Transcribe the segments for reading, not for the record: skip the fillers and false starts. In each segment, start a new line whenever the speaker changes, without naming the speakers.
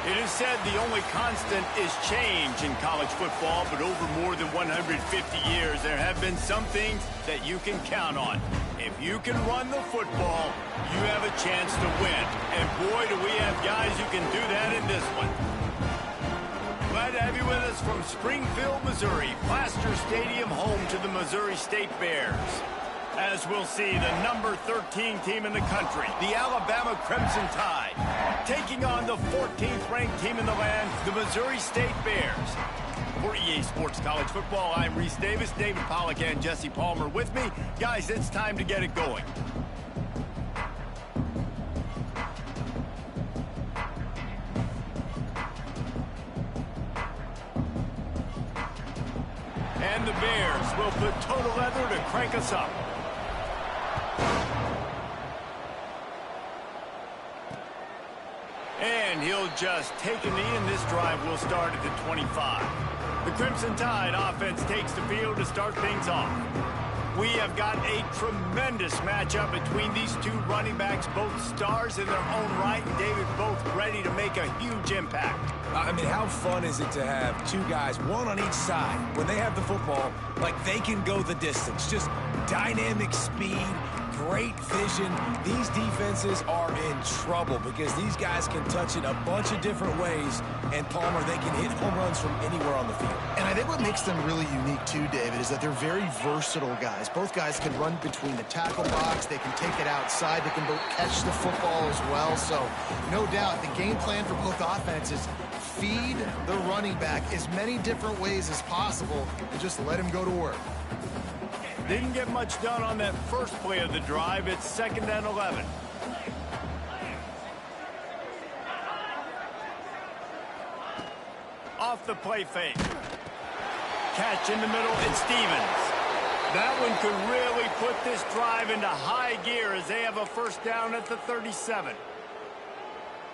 It is said the only constant is change in college football, but over more than 150 years, there have been some things that you can count on. If you can run the football, you have a chance to win. And boy, do we have guys who can do that in this one. Glad to have you with us from Springfield, Missouri, Plaster Stadium, home to the Missouri State Bears. As we'll see, the number 13 team in the country, the Alabama Crimson Tide, taking on the 14th ranked team in the land, the Missouri State Bears. For EA Sports College Football, I'm Reese Davis, David Pollack and Jesse Palmer with me. Guys, it's time to get it going. And the Bears will put total leather to crank us up. And he'll just take a knee, and this drive will start at the 25. The Crimson Tide offense takes the field to start things off. We have got a tremendous matchup between these two running backs, both stars in their own right, and David, both ready to make a huge impact.
I mean, how fun is it to have two guys, one on each side, when they have the football, like they can go the distance. Just dynamic speed, great vision. These defenses are in trouble because these guys can touch it a bunch of different ways, and Palmer, they can hit home runs from anywhere on the field.
And I think what makes them really unique too, David, is that they're very versatile guys. Both guys can run between the tackle box, they can take it outside, they can both catch the football as well. So no doubt the game plan for both offenses, feed the running back as many different ways as possible and just let him go to work.
Didn't get much done on that first play of the drive. It's 2nd and 11. Off the play fake. Catch in the middle, it's Stevens. That one could really put this drive into high gear as they have a first down at the 37.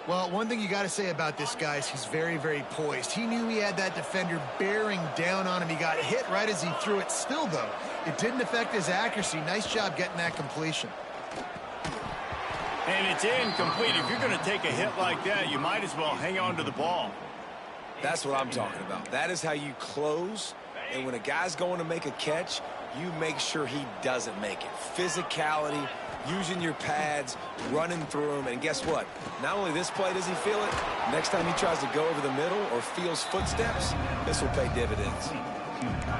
Well, one thing you got to say about this guy is he's very, very poised. He knew he had that defender bearing down on him. He got hit right as he threw it. Still, though, it didn't affect his accuracy. Nice job getting that completion.
And it's incomplete. If you're going to take a hit like that, you might as well hang on to the ball.
That's what I'm talking about. That is how you close. And when a guy's going to make a catch, you make sure he doesn't make it. Physicality, using your pads, running through them, and guess what? Not only this play does he feel it, next time he tries to go over the middle or feels footsteps, this will pay dividends.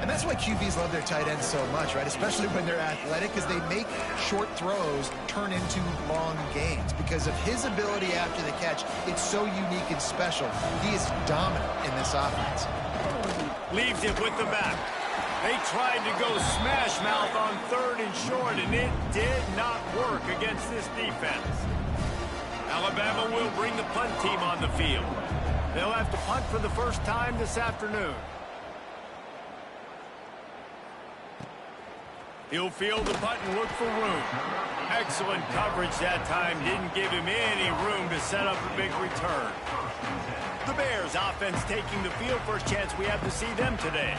And that's why QBs love their tight ends so much, right? Especially when they're athletic, because they make short throws turn into long gains. Because of his ability after the catch, it's so unique and special. He is dominant in this offense.
Leaves it with the back. They tried to go smash mouth on 3rd and short, and it did not work against this defense. Alabama will bring the punt team on the field. They'll have to punt for the first time this afternoon. He'll field the punt and look for room. Excellent coverage that time. Didn't give him any room to set up a big return. The Bears offense taking the field. First chance we have to see them today.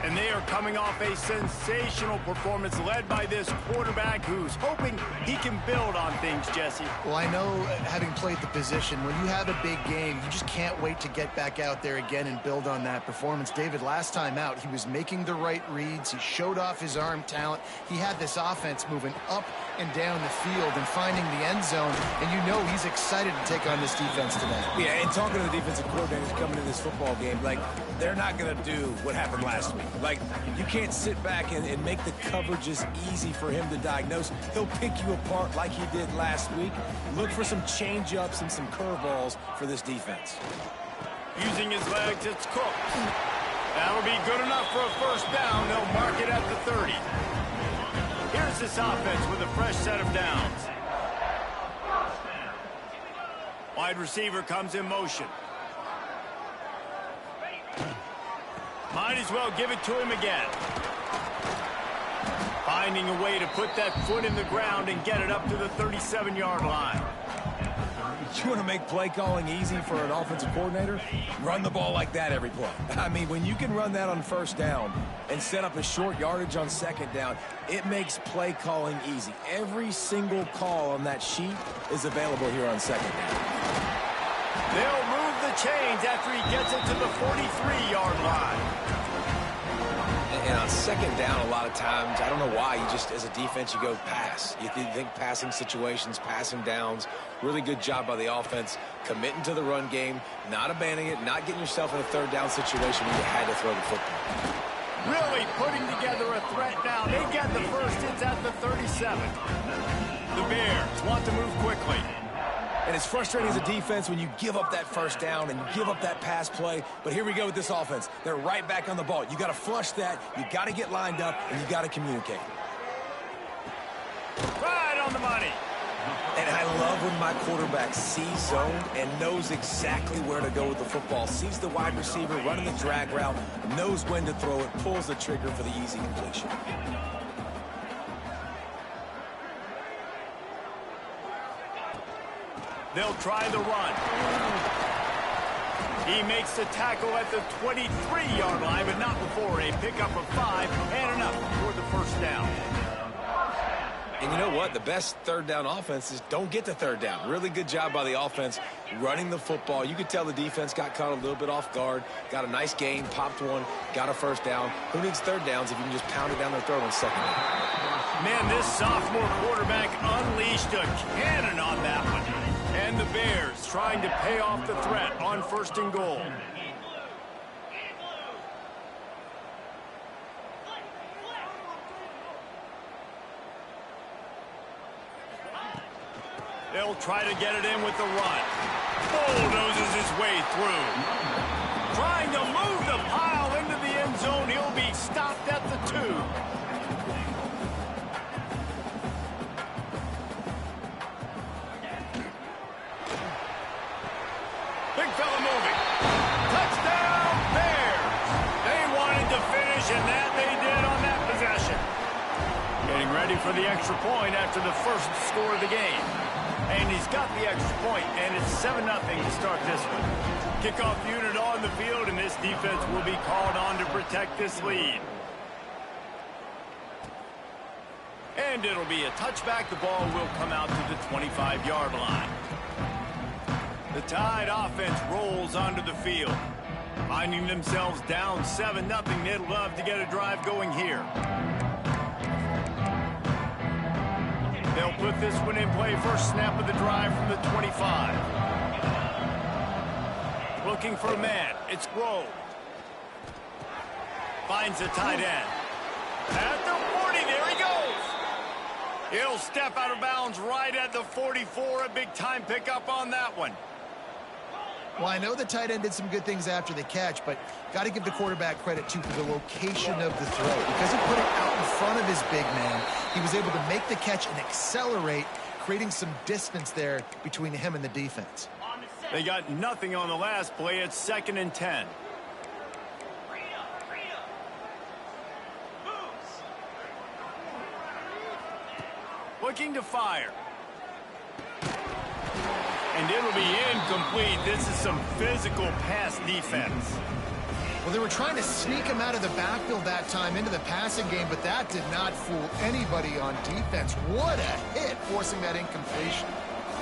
And they are coming off a sensational performance led by this quarterback who's hoping he can build on things, Jesse.
Well, I know, having played the position, when you have a big game, you just can't wait to get back out there again and build on that performance. David, last time out, he was making the right reads. He showed off his arm talent. He had this offense moving up and down the field and finding the end zone. And you know he's excited to take on this defense today.
Yeah, and talking to the defensive coordinators coming in this football game, like, they're not going to do what happened last week. Like, you can't sit back and make the coverages easy for him to diagnose. He'll pick you apart like he did last week. Look for some change-ups and some curveballs for this defense.
Using his legs, it's Cook. That'll be good enough for a first down. They'll mark it at the 30. Here's this offense with a fresh set of downs. Wide receiver comes in motion. Might as well give it to him again. Finding a way to put that foot in the ground and get it up to the 37-yard line.
You want to make play calling easy for an offensive coordinator? Run the ball like that every play. I mean, when you can run that on first down and set up a short yardage on second down, it makes play calling easy. Every single call on that sheet is available here on second down.
They'll move the chains after he gets it to the 43-yard line.
And on second down, a lot of times, I don't know why, you just, as a defense, you go pass. You think passing situations, passing downs. Really good job by the offense, committing to the run game, not abandoning it, not getting yourself in a third down situation when you had to throw the football.
Really putting together a threat now. They get the first. It's at the 37. The Bears want to move quickly.
And it's frustrating as a defense when you give up that first down and you give up that pass play. But here we go with this offense. They're right back on the ball. You got to flush that. You got to get lined up, and you got to communicate.
Right on the money.
And I love when my quarterback sees zone and knows exactly where to go with the football. Sees the wide receiver running the drag route, knows when to throw it, pulls the trigger for the easy completion.
They'll try the run. He makes the tackle at the 23-yard line, but not before a pickup of 5 and enough for the first down.
And you know what? The best third down offenses don't get to third down. Really good job by the offense running the football. You could tell the defense got caught a little bit off guard, got a nice gain, popped one, got a first down. Who needs third downs if you can just pound it down their throat on second down?
Man, this sophomore quarterback unleashed a cannon on that one. And the Bears trying to pay off the threat on first and goal. They'll try to get it in with the run. Bulldozes his way through. Trying to move the pile into the end zone. He'll be stopped at the 2. Big fella moving. Touchdown, Bears. They wanted to finish, and that they did on that possession. Getting ready for the extra point after the first score of the game. And he's got the extra point, and it's 7-0 to start this one. Kickoff unit on the field, and this defense will be called on to protect this lead. And it'll be a touchback. The ball will come out to the 25-yard line. The Tide offense rolls onto the field. Finding themselves down 7-0, they'd love to get a drive going here. They'll put this one in play. First snap of the drive from the 25. Looking for a man. It's Grove. Finds the tight end. At the 40, there he goes. He'll step out of bounds right at the 44. A big-time pickup on that one.
Well, I know the tight end did some good things after the catch, but got to give the quarterback credit, too, for the location of the throw. Because he put it out in front of his big man, he was able to make the catch and accelerate, creating some distance there between him and the defense.
They got nothing on the last play. It's 2nd and 10. Looking to fire. And it'll be incomplete. This is some physical pass defense.
Well, they were trying to sneak him out of the backfield that time into the passing game, but that did not fool anybody on defense. What a hit, forcing that incompletion.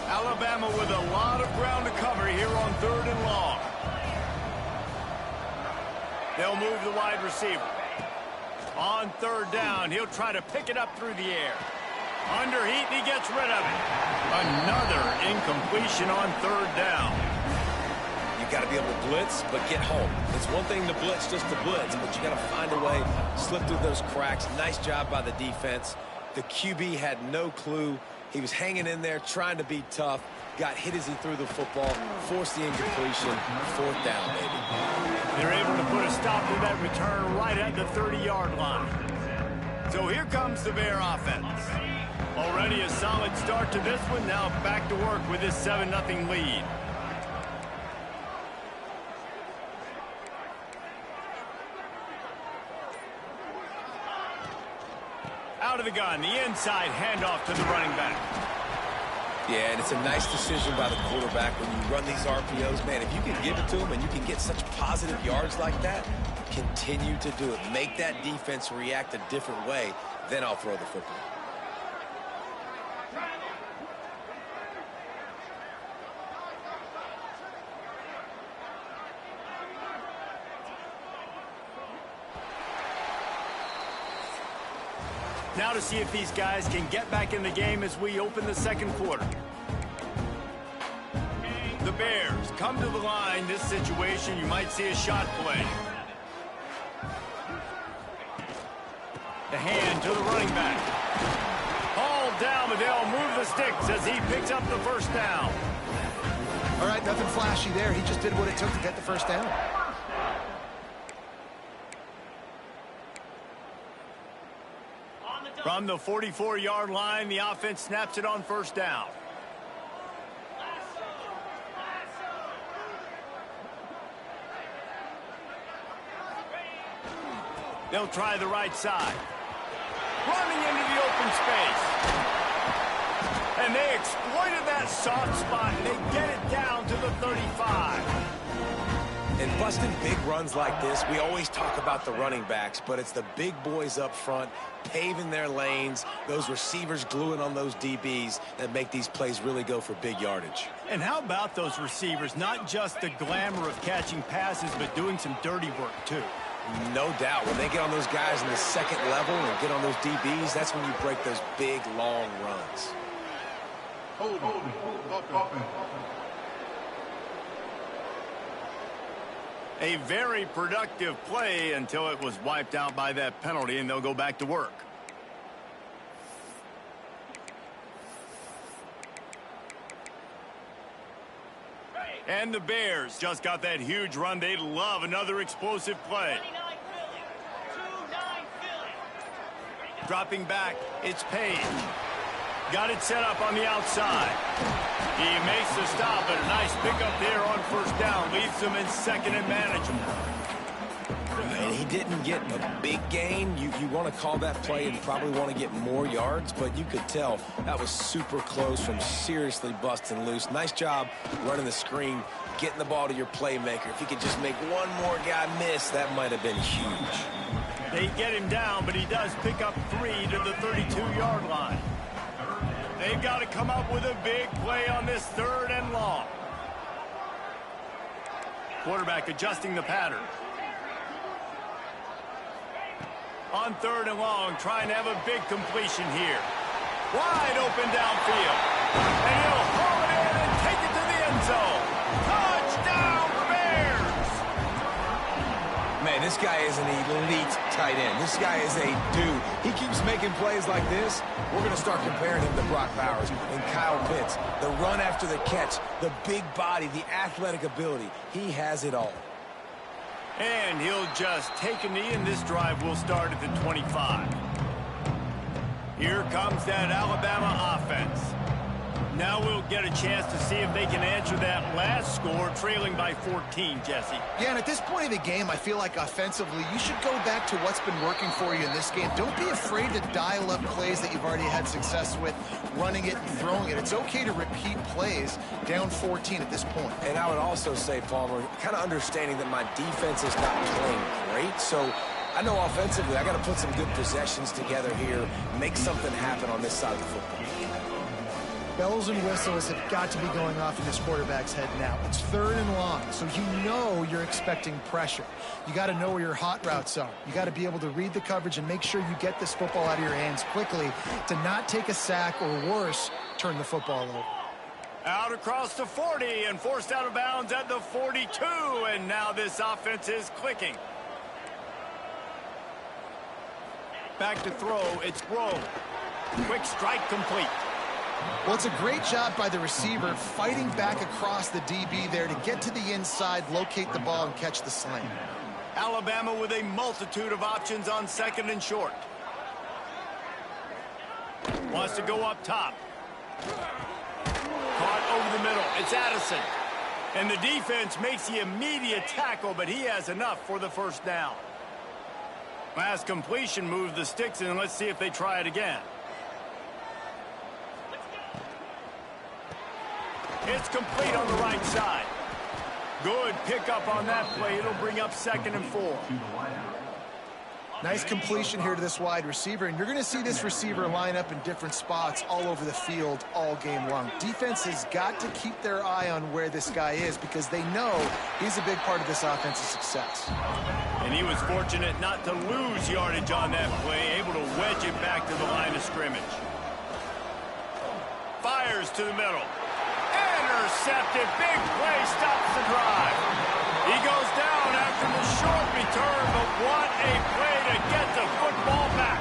Alabama with a lot of ground to cover here on 3rd and long. They'll move the wide receiver. On 3rd down, he'll try to pick it up through the air. Under heat, and he gets rid of it. Another incompletion on 3rd down.
You got to be able to blitz, but get home. It's one thing to blitz just to blitz, but you got to find a way, slip through those cracks. Nice job by the defense. The QB had no clue. He was hanging in there, trying to be tough. Got hit as he threw the football, forced the incompletion. 4th down, baby.
They're able to put a stop to that return right at the 30-yard line. So here comes the Bear offense. Already a solid start to this one. Now back to work with this 7-0 lead. Out of the gun, the inside handoff to the running back.
Yeah, and it's a nice decision by the quarterback when you run these RPOs. Man, if you can give it to him and you can get such positive yards like that, continue to do it. Make that defense react a different way, then I'll throw the football.
Now to see if these guys can get back in the game as we open the second quarter. The Bears come to the line. This situation, you might see a shot play. The hand to the running back. Hauled down, but they'll move the sticks as he picks up the first down.
All right, nothing flashy there. He just did what it took to get the first down.
From the 44-yard line, the offense snaps it on first down. They'll try the right side. Running into the open space. And they exploited that soft spot, and they get it down to the 35.
And busting big runs like this, we always talk about the running backs, but it's the big boys up front, paving their lanes, those receivers gluing on those DBs that make these plays really go for big yardage.
And how about those receivers? Not just the glamour of catching passes, but doing some dirty work, too.
No doubt. When they get on those guys in the second level and get on those DBs, that's when you break those big, long runs.
A very productive play until it was wiped out by that penalty, and they'll go back to work. And the Bears just got that huge run. They love another explosive play. Dropping back, it's Payne. Got it set up on the outside. He makes the stop, but a nice pickup there on first down. Leaves them in second and manageable.
And he didn't get a big gain. You want to call that play and probably want to get more yards, but you could tell that was super close from seriously busting loose. Nice job running the screen, getting the ball to your playmaker. If he could just make one more guy miss, that might have been huge.
They get him down, but he does pick up 3 to the 32-yard line. They've got to come up with a big play on this third and long. Quarterback adjusting the pattern. On third and long, trying to have a big completion here. Wide open downfield. And he'll haul it in and take it to the end zone. Touchdown, Bears!
Man, this guy is an elite tight end. This guy is a dude. He keeps making plays like this. We're going to start comparing him to Brock Bowers and Kyle Pitts. The run after the catch, the big body, the athletic ability. He has it all.
And he'll just take a knee, and this drive will start at the 25. Here comes that Alabama offense. Now we'll get a chance to see if they can answer that last score, trailing by 14, Jesse.
Yeah, and at this point of the game, I feel like offensively, you should go back to what's been working for you in this game. Don't be afraid to dial up plays that you've already had success with, running it and throwing it. It's okay to repeat plays down 14 at this point.
And I would also say, Palmer, kind of understanding that my defense is not playing great, so I know offensively I got to put some good possessions together here, make something happen on this side of the football.
Bells and whistles have got to be going off in this quarterback's head now. It's third and long, so you know you're expecting pressure. You got to know where your hot routes are. You got to be able to read the coverage and make sure you get this football out of your hands quickly to not take a sack or worse, turn the football over.
Out across the 40 and forced out of bounds at the 42, and now this offense is clicking. Back to throw, it's Grove. Quick strike complete.
Well, it's a great job by the receiver fighting back across the DB there to get to the inside, locate the ball, and catch the slant.
Alabama with a multitude of options on second and short. Wants to go up top. Caught over the middle. It's Addison. And the defense makes the immediate tackle, but he has enough for the first down. Last completion moved the sticks, and let's see if they try it again. It's complete on the right side. Good pickup on that play. It'll bring up second and 4.
Nice completion here to this wide receiver, and you're going to see this receiver line up in different spots all over the field all game long. Defense has got to keep their eye on where this guy is because they know he's a big part of this offense's success.
And he was fortunate not to lose yardage on that play, able to wedge it back to the line of scrimmage. Fires to the middle. Intercepted. Big play stops the drive. He goes down after the short return, but what a play to get the football back.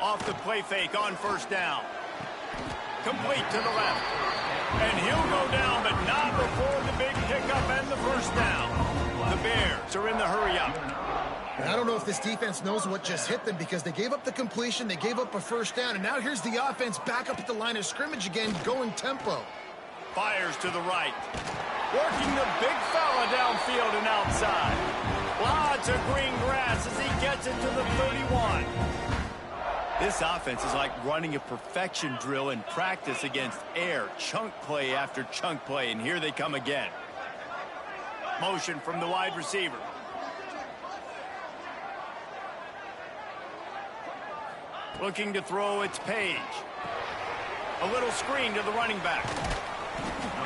Off the play fake on first down. Complete to the left. And he'll go down, but not before the big pickup and the first down. The Bears are in the hurry-up.
And I don't know if this defense knows what just hit them because they gave up the completion, they gave up a first down, and now here's the offense back up at the line of scrimmage again, going tempo.
Fires to the right. Working the big fella downfield and outside. Lots of green grass as he gets it to the 31. This offense is like running a perfection drill in practice against air. Chunk play after chunk play, and here they come again. Motion from the wide receiver. Looking to throw, it's Page. A little screen to the running back.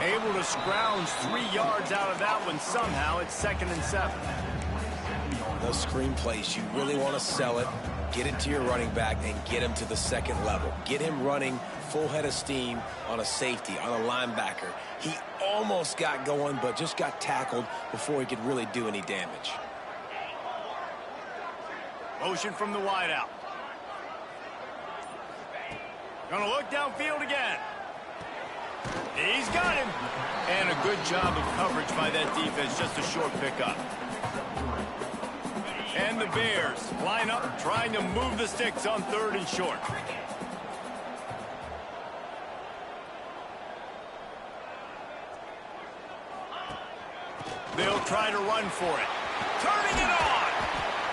Able to scrounge 3 yards out of that one somehow. It's 2nd and 7.
Those screen plays, you really want to sell it, get it to your running back, and get him to the second level. Get him running full head of steam on a safety, on a linebacker. He almost got going, but just got tackled before he could really do any damage.
Motion from the wideout. Gonna look downfield again. He's got him. And a good job of coverage by that defense. Just a short pickup. And the Bears line up trying to move the sticks on 3rd and short. They'll try to run for it. Turning it on.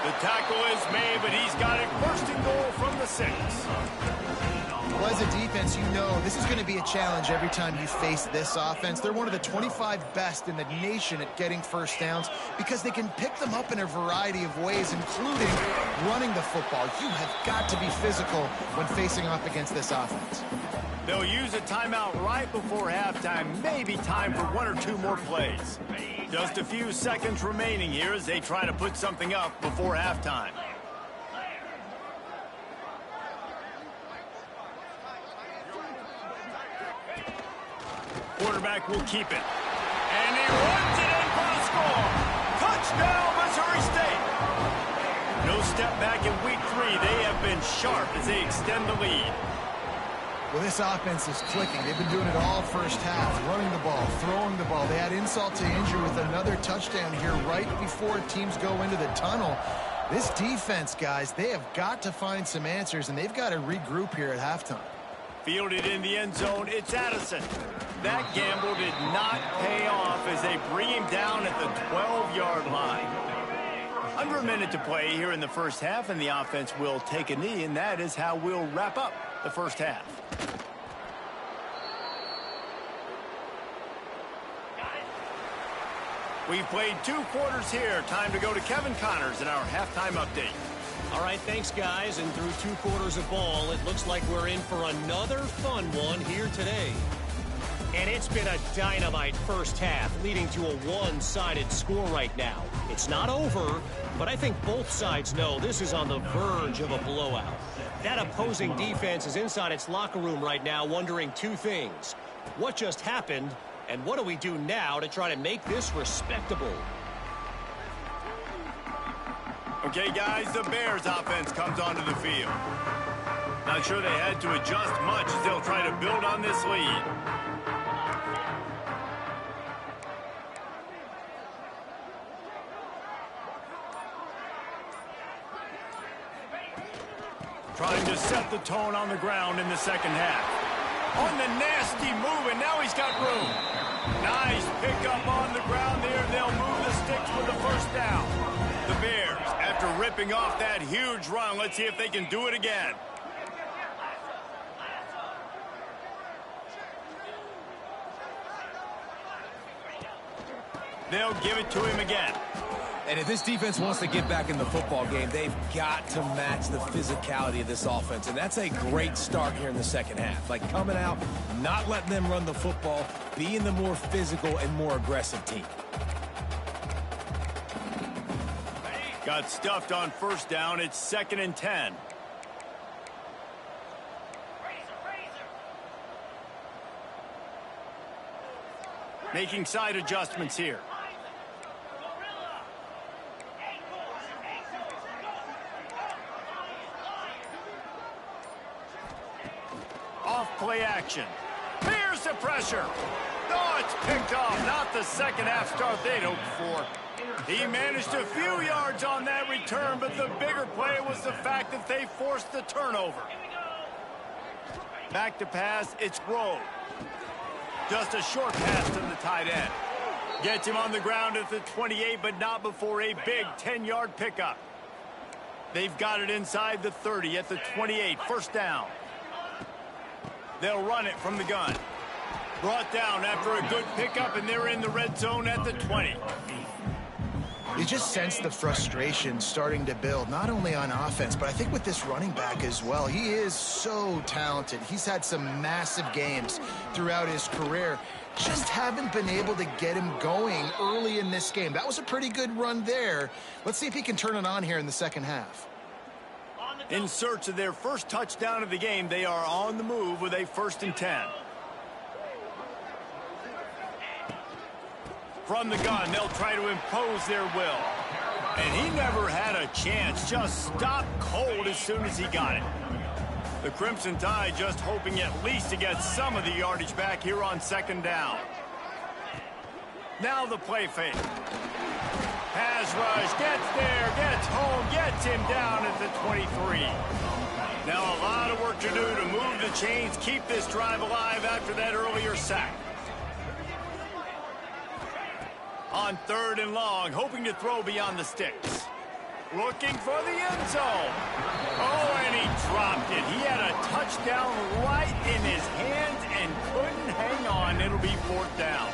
The tackle is made, but he's got it 1st and goal from the 6.
Well, as a defense, you know this is going to be a challenge every time you face this offense. They're one of the 25 best in the nation at getting first downs because they can pick them up in a variety of ways, including running the football. You have got to be physical when facing off against this offense.
They'll use a timeout right before halftime, maybe time for 1 or 2 more plays. Just a few seconds remaining here as they try to put something up before halftime. Quarterback will keep it. And he runs it in for the score. Touchdown, Missouri State. No step back in week 3. They have been sharp as they extend the lead.
Well, this offense is clicking. They've been doing it all first half, running the ball, throwing the ball. They had insult to injury with another touchdown here right before teams go into the tunnel. This defense, guys, they have got to find some answers, and they've got to regroup here at halftime.
Fielded in the end zone, it's Addison. That gamble did not pay off as they bring him down at the 12-yard line. Under a minute to play here in the first half, and the offense will take a knee, and that is how we'll wrap up the first half. We've played 2 quarters here. Time to go to Kevin Connors in our halftime update.
All right, thanks, guys. And through 2 quarters of ball, it looks like we're in for another fun one here today. And it's been a dynamite first half, leading to a one-sided score right now. It's not over, but I think both sides know this is on the verge of a blowout. That opposing defense is inside its locker room right now wondering 2 things. What just happened, and what do we do now to try to make this respectable?
Okay, guys, the Bears offense comes onto the field. Not sure they had to adjust much as they'll try to build on this lead. Trying to set the tone on the ground in the second half. On the nasty move, and now he's got room. Nice pickup on the ground there. They'll move the sticks for the first down. The Bears, after ripping off that huge run, let's see if they can do it again. They'll give it to him again.
And if this defense wants to get back in the football game, they've got to match the physicality of this offense. And that's a great start here in the second half. Like coming out, not letting them run the football, being the more physical and more aggressive team.
Got stuffed on first down. It's 2nd and 10. Making side adjustments here. Off play action. Here's the pressure. Oh, it's picked off. Not the second half start they'd hoped for. He managed a few yards on that return, but the bigger play was the fact that they forced the turnover. Back to pass, it's Grove. Just a short pass to the tight end. Gets him on the ground at the 28, but not before a big 10-yard pickup. They've got it inside the 30 at the 28, first down. They'll run it from the gun. Brought down after a good pickup, and they're in the red zone at the 20.
You just sense the frustration starting to build, not only on offense, but I think with this running back as well. He is so talented. He's had some massive games throughout his career. Just haven't been able to get him going early in this game. That was a pretty good run there. Let's see if he can turn it on here in the second half.
In search of their first touchdown of the game, they are on the move with a 1st and 10. From the gun, they'll try to impose their will. And he never had a chance, just stopped cold as soon as he got it. The Crimson Tide just hoping at least to get some of the yardage back here on 2nd down. Now the play fake. Pass rush, gets there, gets home, gets him down at the 23. Now a lot of work to do to move the chains, keep this drive alive after that earlier sack. On 3rd and long, hoping to throw beyond the sticks. Looking for the end zone. Oh, and he dropped it. He had a touchdown right in his hands and couldn't hang on. It'll be 4th down.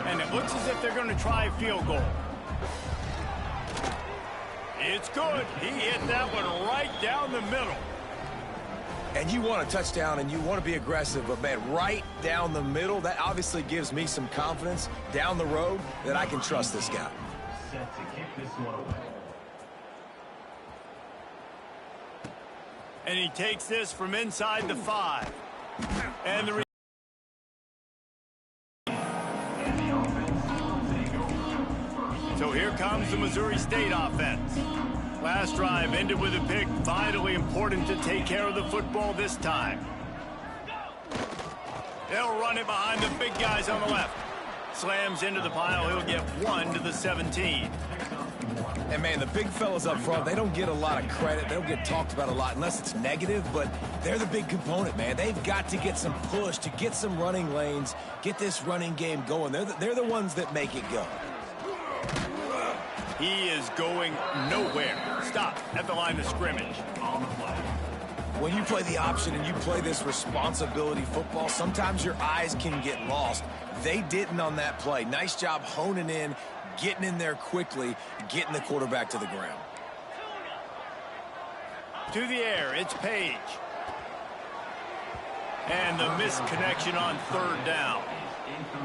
And it looks as if they're going to try a field goal. It's good. He hit that one right down the middle.
And you want a touchdown and you want to be aggressive, but, man, right down the middle, that obviously gives me some confidence down the road that I can trust this guy.
Set to kick this one away.
And he takes this from inside the 5. And the so here comes the Missouri State offense. Last drive ended with a pick. Vitally important to take care of the football this time. They'll run it behind the big guys on the left. Slams into the pile. He'll get 1 to the 17.
And, man, the big fellas up front, they don't get a lot of credit. They don't get talked about a lot unless it's negative, but they're the big component, man. They've got to get some push, to get some running lanes, get this running game going. They're the ones that make it go.
He is going nowhere. Stop at the line of scrimmage.
When you play the option and you play this responsibility football, sometimes your eyes can get lost. They didn't on that play. Nice job honing in, getting in there quickly, getting the quarterback to the ground.
To the air, it's Page. And the missed connection on 3rd down.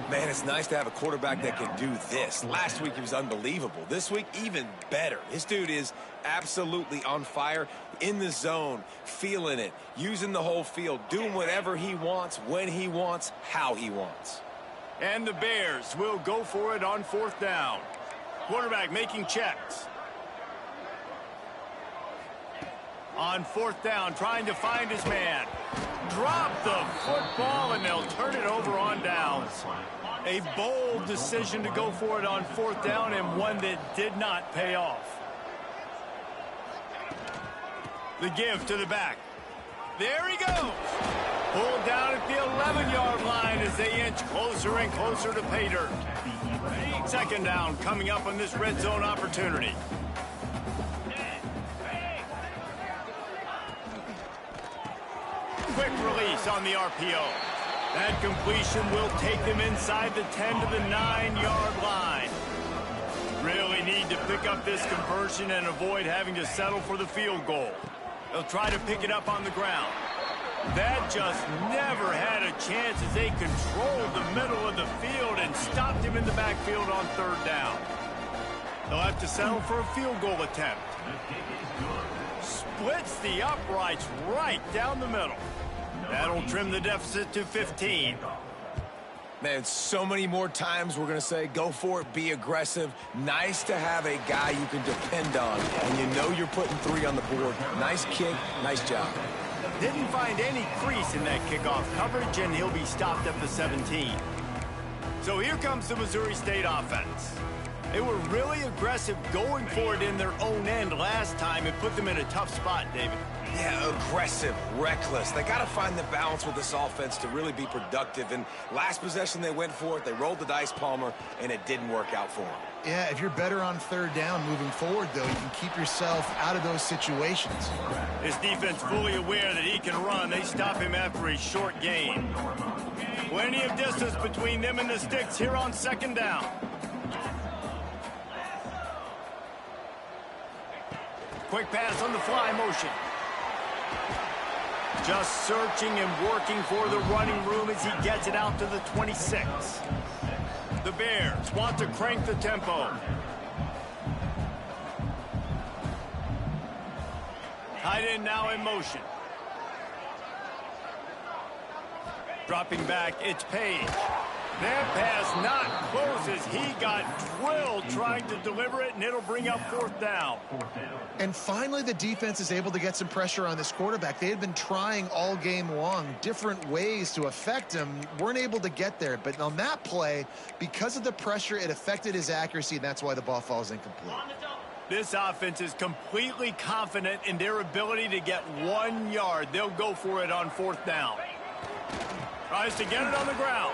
Man, it's nice to have a quarterback that can do this. Last week he was unbelievable. This week, even better. This dude is absolutely on fire, in the zone, feeling it, using the whole field, doing whatever he wants, when he wants, how he wants.
And the Bears will go for it on 4th down. Quarterback making checks. On 4th down, trying to find his man. Drop the football, and they'll turn it over on downs. A bold decision to go for it on 4th down, and one that did not pay off. The give to the back. There he goes. Pulled down at the 11-yard line as they inch closer and closer to pay dirt. 2nd down coming up on this red zone opportunity. Quick release on the RPO. That completion will take them inside the 10 to the 9-yard line. really need to pick up this conversion and avoid having to settle for the field goal. They'll try to pick it up on the ground. That just never had a chance as they controlled the middle of the field and stopped him in the backfield on third down. They'll have to settle for a field goal attempt. Splits the uprights right down the middle. That'll trim the deficit to 15.
Man, so many more times we're going to say, go for it, be aggressive. Nice to have a guy you can depend on, and you know you're putting 3 on the board. Nice kick, nice job.
Didn't find any crease in that kickoff coverage, and he'll be stopped at the 17. So here comes the Missouri State offense. They were really aggressive going for it in their own end last time. It put them in a tough spot, David.
Yeah, aggressive, reckless. They got to find the balance with this offense to really be productive. And last possession, they went for it. They rolled the dice, Palmer, and it didn't work out for them.
Yeah, if you're better on third down moving forward, though, you can keep yourself out of those situations.
This defense fully aware that he can run. They stop him after a short gain. Plenty of distance between them and the sticks here on second down. Quick pass on the fly motion. Just searching and working for the running room as he gets it out to the 26. The Bears want to crank the tempo. Tight end now in motion. Dropping back, it's Page. That pass not close as he got drilled trying to deliver it, and it'll bring up fourth down.
And finally, the defense is able to get some pressure on this quarterback. They had been trying all game long, different ways to affect him, weren't able to get there. But on that play, because of the pressure, it affected his accuracy, and that's why the ball falls incomplete.
This offense is completely confident in their ability to get 1 yard. They'll go for it on fourth down. Tries to get it on the ground.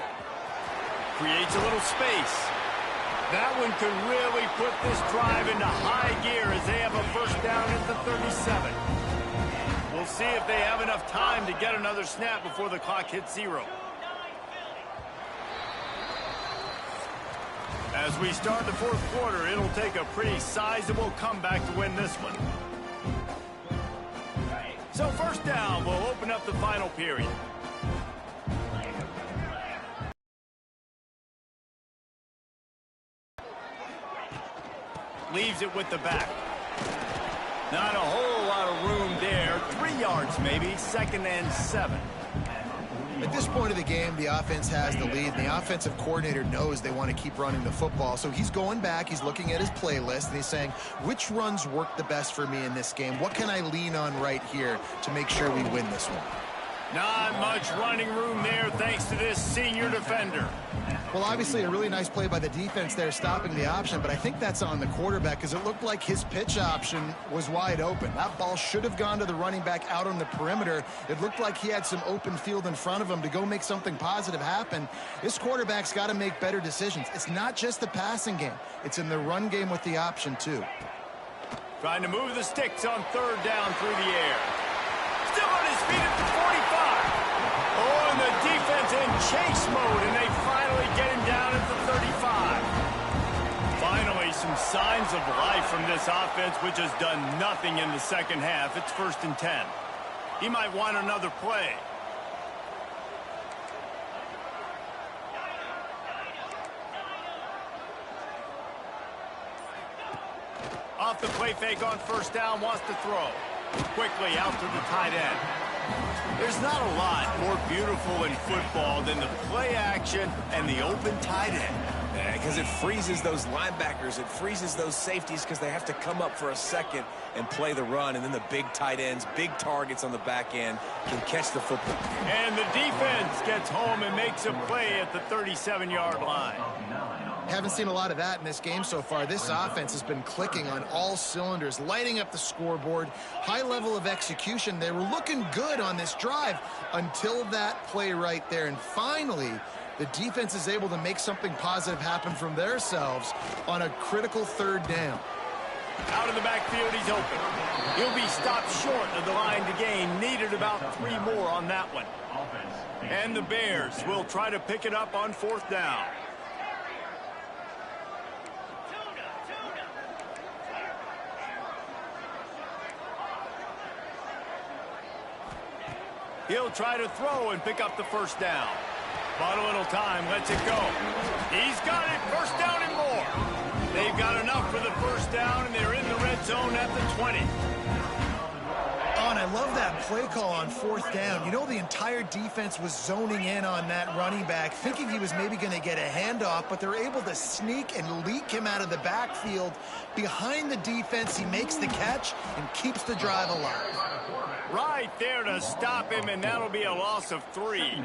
Creates a little space. That one could really put this drive into high gear as they have a first down at the 37. We'll see if they have enough time to get another snap before the clock hits 0. As we start the fourth quarter, it'll take a pretty sizable comeback to win this one. So first down will open up the final period. Leaves it with the back. Not a whole lot of room there. 3 yards maybe. 2nd and 7.
At this point of the game, the offense has the lead. And the offensive coordinator knows they want to keep running the football. So he's going back. He's looking at his playlist. And he's saying, which runs work the best for me in this game? What can I lean on right here to make sure we win this one?
Not much running room there thanks to this senior defender.
Well, obviously a really nice play by the defense there stopping the option, but I think that's on the quarterback because it looked like his pitch option was wide open. That ball should have gone to the running back out on the perimeter. It looked like he had some open field in front of him to go make something positive happen. This quarterback's got to make better decisions. It's not just the passing game. It's in the run game with the option, too.
Trying to move the sticks on third down through the air. Still on his feet at the 45. Oh, and the defense in chase mode, and they finally get him down at the 35. Finally, some signs of life from this offense, which has done nothing in the second half. It's 1st and 10. He might want another play. Off the play fake on first down, wants to throw. Quickly out to the tight end. There's not a lot more beautiful in football than the play action and the open tight end.
Because it freezes those linebackers. It freezes those safeties because they have to come up for a second and play the run. And then the big tight ends, big targets on the back end can catch the football.
And the defense gets home and makes a play at the 37-yard line.
Haven't seen a lot of that in this game so far. This offense has been clicking on all cylinders, lighting up the scoreboard, high level of execution. They were looking good on this drive until that play right there. And finally, the defense is able to make something positive happen from themselves on a critical third down.
Out of the backfield, he's open. He'll be stopped short of the line to gain. Needed about 3 more on that one. And the Bears will try to pick it up on fourth down. He'll try to throw and pick up the first down. Bought a little time, lets it go. He's got it, first down and more. They've got enough for the first down, and they're in the red zone at the 20.
Oh, and I love that play call on fourth down. You know, the entire defense was zoning in on that running back, thinking he was maybe going to get a handoff, but they're able to sneak and leak him out of the backfield. Behind the defense, he makes the catch and keeps the drive alive.
Right there to stop him, and that'll be a loss of 3.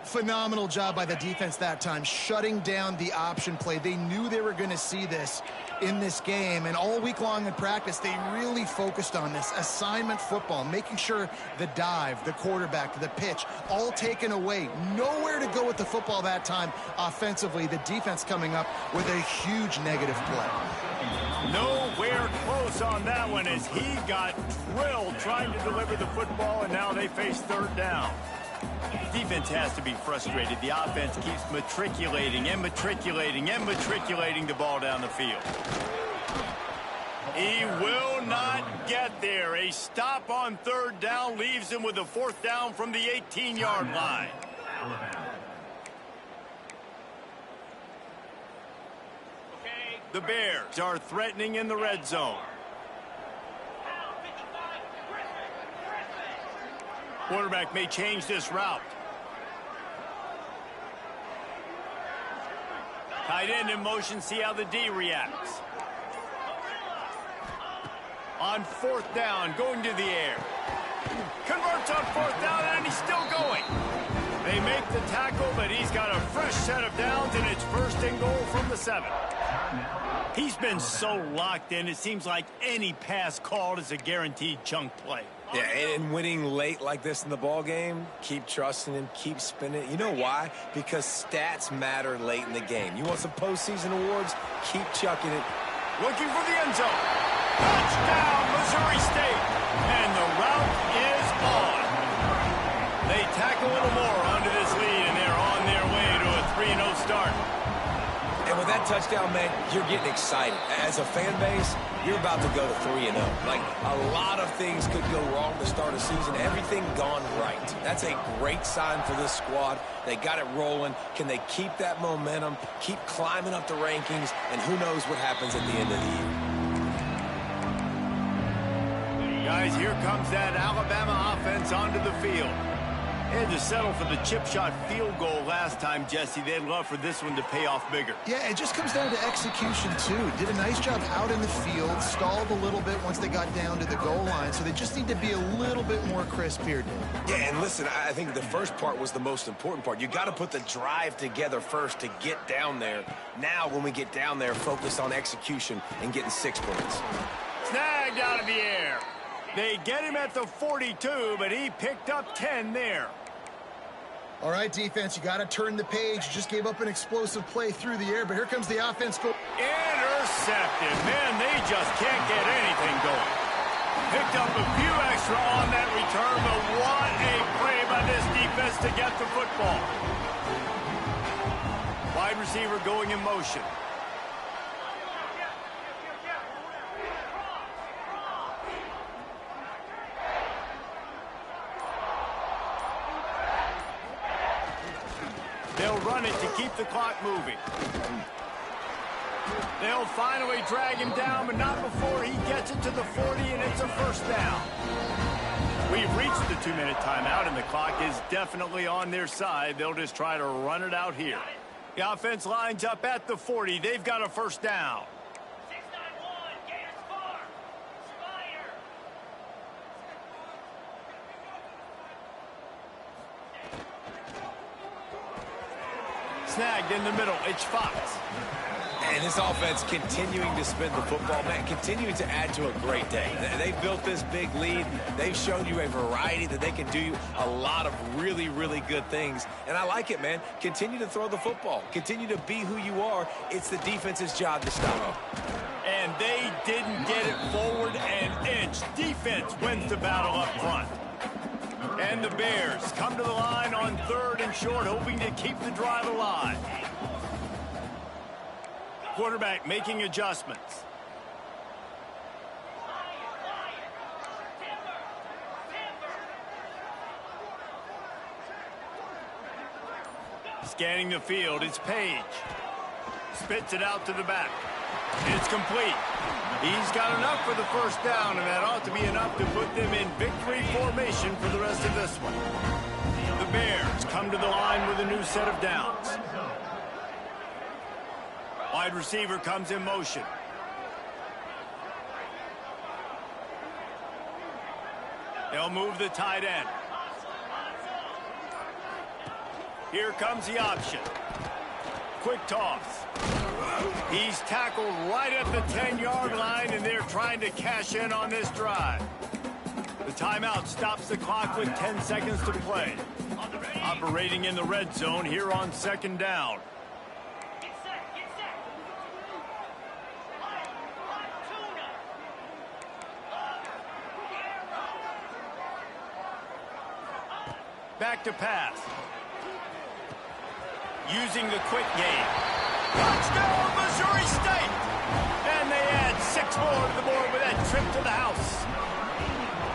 Phenomenal job by the defense that time, shutting down the option play. They knew they were going to see this in this game, and all week long in practice, they really focused on this assignment football, making sure the dive, the quarterback, the pitch, all taken away. Nowhere to go with the football that time offensively. The defense coming up with a huge negative play.
Nowhere close on that one as he got drilled trying to deliver the football, and now they face third down. Defense has to be frustrated. The offense keeps matriculating and matriculating and matriculating the ball down the field. He will not get there. A stop on third down leaves him with a fourth down from the 18-yard line. The Bears are threatening in the red zone. Quarterback may change this route. Tight end in motion, see how the D reacts. On fourth down, going to the air. Converts on fourth down, and he's still going. They make the tackle, but he's got a fresh set of downs, and it's first and goal from the 7. He's been so locked in, it seems like any pass called is a guaranteed chunk play.
Yeah, and winning late like this in the ball game, keep trusting him, keep spinning. You know why? Because stats matter late in the game. You want some postseason awards? Keep chucking it.
Looking for the end zone. Touchdown, Missouri State. And the route is on. They tack a little more onto this lead, and they're on their way to a 3-0 start.
And with that touchdown, man, you're getting excited. As a fan base, you're about to go to 3-0. Like, a lot of things could go wrong to start a season. Everything gone right. That's a great sign for this squad. They got it rolling. Can they keep that momentum, keep climbing up the rankings, and who knows what happens at the end of the year.
Guys, here comes that Alabama offense onto the field. They had to settle for the chip shot field goal last time, Jesse. They'd love for this one to pay off bigger.
Yeah, it just comes down to execution, too. Did a nice job out in the field, stalled a little bit once they got down to the goal line, so they just need to be a little bit more crisp here, Dave.
Yeah, and listen, I think the first part was the most important part. You got to put the drive together first to get down there. Now, when we get down there, focus on execution and getting 6 points.
Snagged out of the air. They get him at the 42, but he picked up 10 there.
All right, defense, you got to turn the page. You just gave up an explosive play through the air, but here comes the offense.
Intercepted. Man, they just can't get anything going. Picked up a few extra on that return, but what a play by this defense to get the football. Wide receiver going in motion. They'll run it to keep the clock moving. They'll finally drag him down, but not before he gets it to the 40, and it's a first down. We've reached the 2-minute timeout, and the clock is definitely on their side. They'll just try to run it out here. The offense lines up at the 40. They've got a first down. Snagged in the middle. It's Fox.
And this offense continuing to spin the football, man, continuing to add to a great day. They've built this big lead. They've shown you a variety that they can do a lot of really, really good things. And I like it, man. Continue to throw the football. Continue to be who you are. It's the defense's job to stop you.
And they didn't get it forward an inch. Defense wins the battle up front. And the Bears come to the line on 3rd and short, hoping to keep the drive alive. Quarterback making adjustments. Scanning the field, it's Page. Spits it out to the back. It's complete. He's got enough for the first down, and that ought to be enough to put them in victory formation for the rest of this one. The Bears come to the line with a new set of downs. Wide receiver comes in motion. They'll move the tight end. Here comes the option. Quick toss. He's tackled right at the 10-yard line, and they're trying to cash in on this drive. The timeout stops the clock with 10 seconds to play. Operating in the red zone here on second down. Back to pass. Using the quick game. Touchdown, Missouri State! And they add 6 more to the board with that trip to the house.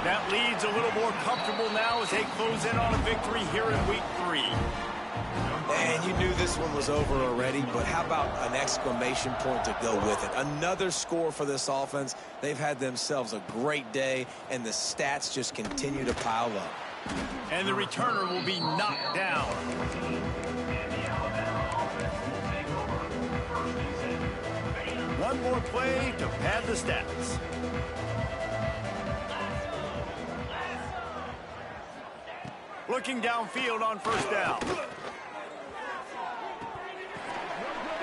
That lead's a little more comfortable now as they close in on a victory here in week 3.
And you knew this one was over already, but how about an exclamation point to go with it? Another score for this offense. They've had themselves a great day, and the stats just continue to pile up.
And the returner will be knocked down. One more play to pad the stats. Looking downfield on first down.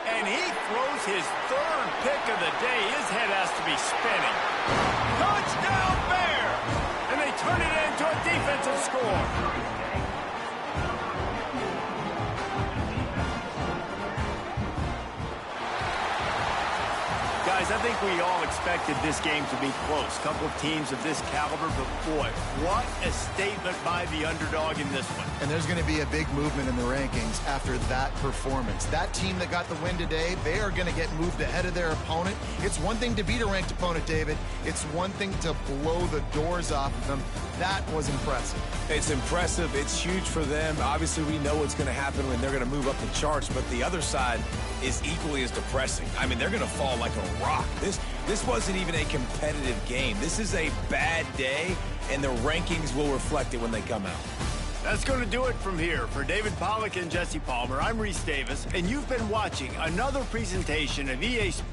And he throws his 3rd pick of the day. His head has to be spinning. Touchdown Bears! And they turn it into a defensive score. Guys, I think we all expected this game to be close. Couple of teams of this caliber, but boy, what a statement by the underdog in this one.
And there's going to be a big movement in the rankings after that performance. That team that got the win today, they are going to get moved ahead of their opponent. It's one thing to beat a ranked opponent, David. It's one thing to blow the doors off of them. That was impressive.
It's impressive. It's huge for them. Obviously, we know what's going to happen when they're going to move up the charts, but the other side is equally as depressing. I mean, they're going to fall like a rock. This wasn't even a competitive game. This is a bad day, and the rankings will reflect it when they come out.
That's going to do it from here. For David Pollack and Jesse Palmer, I'm Reese Davis, and you've been watching another presentation of EA Sports.